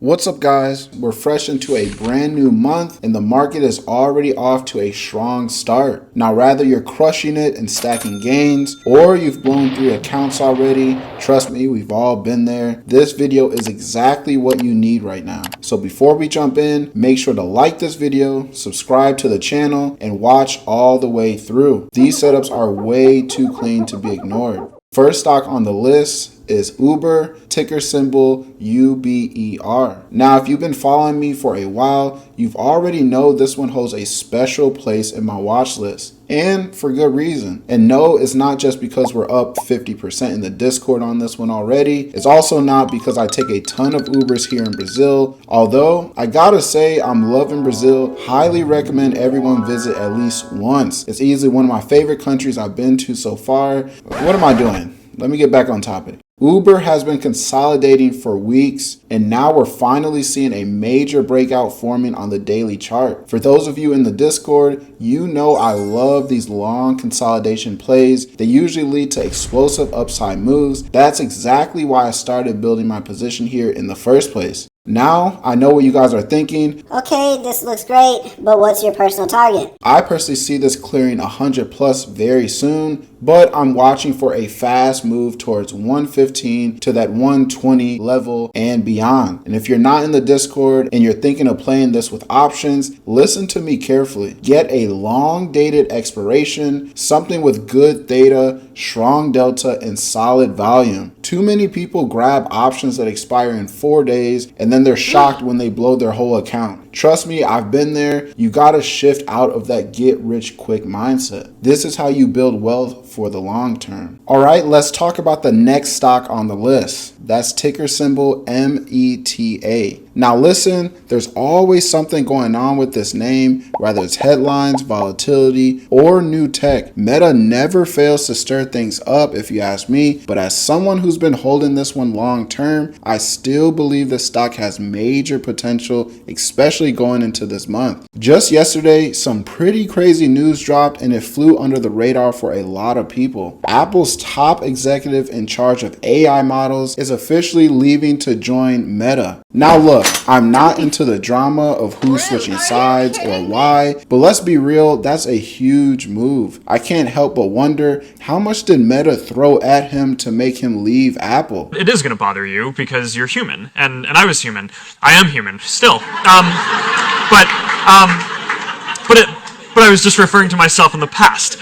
What's up, guys? We're fresh into a brand new month and the market is already off to a strong start. Now, rather you're crushing it and stacking gains, or you've blown through accounts already, trust me, we've all been there. This video is exactly what you need right now. So before we jump in, make sure to like this video, subscribe to the channel, and watch all the way through. These setups are way too clean to be ignored. First stock on the list is Uber, ticker symbol UBER. Now, if you've been following me for a while, you've already know this one holds a special place in my watch list, and for good reason. And no, it's not just because we're up 50% in the Discord on this one already. It's also not because I take a ton of Ubers here in Brazil, although I gotta say I'm loving Brazil. Highly recommend everyone visit at least once. It's easily one of my favorite countries I've been to so far. What am I doing? Let me get back on topic. Uber has been consolidating for weeks, and now we're finally seeing a major breakout forming on the daily chart. For those of you in the Discord, you know I love these long consolidation plays. They usually lead to explosive upside moves. That's exactly why I started building my position here in the first place. Now, I know what you guys are thinking. Okay, this looks great, but what's your personal target? I personally see this clearing 100 plus very soon, but I'm watching for a fast move towards 115 to that 120 level and beyond. And if you're not in the Discord and you're thinking of playing this with options, listen to me carefully. Get a long dated expiration, something with good theta, strong delta, and solid volume. Too many people grab options that expire in 4 days and then they're shocked when they blow their whole account. Trust me, I've been there. You gotta shift out of that get rich quick mindset. This is how you build wealth for the long term. All right, let's talk about the next stock on the list. That's ticker symbol META. Now listen, there's always something going on with this name, whether it's headlines, volatility, or new tech. Meta never fails to stir things up if you ask me, but as someone who's been holding this one long term, I still believe the stock has major potential, especially going into this month. Just yesterday, some pretty crazy news dropped and it flew under the radar for a lot of people. Apple's top executive in charge of AI models is officially leaving to join Meta. Now look, I'm not into the drama of who's switching sides or why, but let's be real, that's a huge move. I can't help but wonder, how much did Meta throw at him to make him leave Apple? It is going to bother you because you're human, and I was human. I am human still. But I was just referring to myself in the past.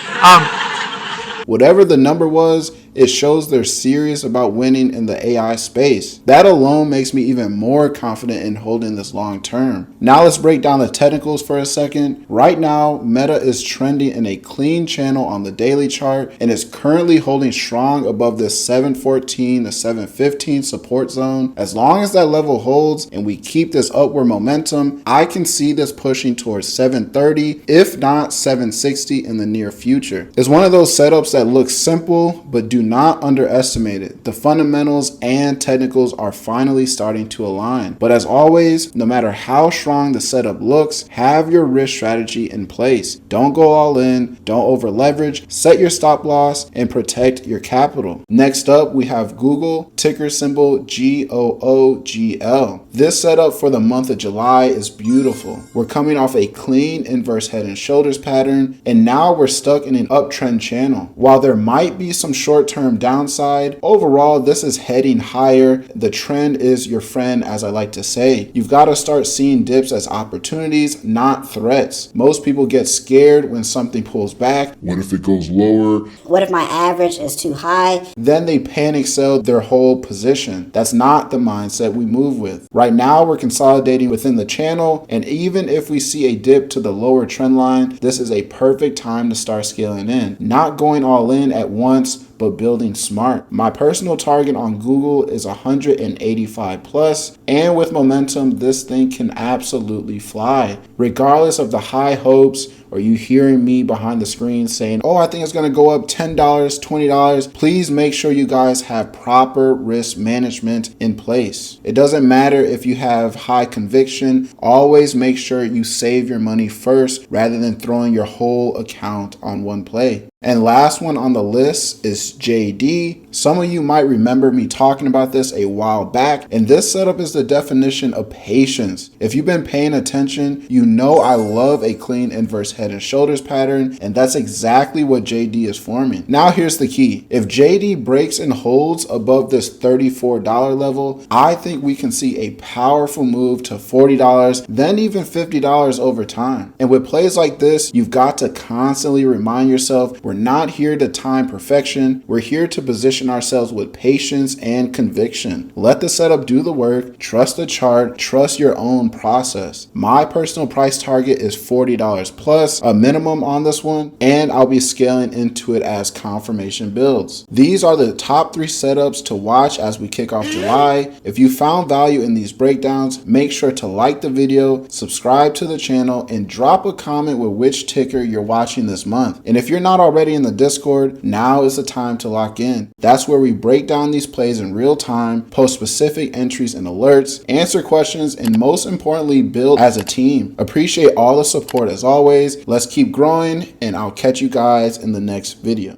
Whatever the number was, it shows they're serious about winning in the AI space. That alone makes me even more confident in holding this long term. Now let's break down the technicals for a second. Right now, Meta is trending in a clean channel on the daily chart and is currently holding strong above this 714 to 715 support zone. As long as that level holds and we keep this upward momentum, I can see this pushing towards 730, if not 760 in the near future. It's one of those setups that looks simple, but do not underestimate it. The fundamentals and technicals are finally starting to align. But as always, no matter how strong the setup looks, have your risk strategy in place. Don't go all in, don't over leverage, set your stop loss, and protect your capital. Next up, we have Google, ticker symbol GOOGL. This setup for the month of July is beautiful. We're coming off a clean inverse head and shoulders pattern, and now we're stuck in an uptrend channel. While there might be some short-term downside, overall this is heading higher. The trend is your friend, as I like to say. You've got to start seeing dips as opportunities, not threats. Most people get scared when something pulls back. What if it goes lower? What if my average is too high? Then they panic sell their whole position. That's not the mindset we move with. Right now we're consolidating within the channel, and even if we see a dip to the lower trend line, this is a perfect time to start scaling in. Not going all in at once, but building smart. My personal target on Google is 185 plus, and with momentum, this thing can absolutely fly. Regardless of the high hopes, or you hearing me behind the screen saying, oh, I think it's going to go up $10, $20, please make sure you guys have proper risk management in place. It doesn't matter if you have high conviction, always make sure you save your money first rather than throwing your whole account on one play. And last one on the list is JD. Some of you might remember me talking about this a while back, and this setup is the definition of patience. If you've been paying attention, you know I love a clean inverse head and shoulders pattern, and that's exactly what JD is forming. Now here's the key. If JD breaks and holds above this $34 level, I think we can see a powerful move to $40, then even $50 over time. And with plays like this, you've got to constantly remind yourself, we're not here to time perfection. We're here to position ourselves with patience and conviction. Let the setup do the work. Trust the chart. Trust your own process. My personal price target is $40 plus, a minimum on this one, and I'll be scaling into it as confirmation builds. These are the top 3 setups to watch as we kick off July. If you found value in these breakdowns, make sure to like the video, subscribe to the channel, and drop a comment with which ticker you're watching this month. And if you're not already in the Discord, now is the time to lock in. That's where we break down these plays in real time, post specific entries and alerts, answer questions, and most importantly, build as a team. Appreciate all the support as always. Let's keep growing, and I'll catch you guys in the next video.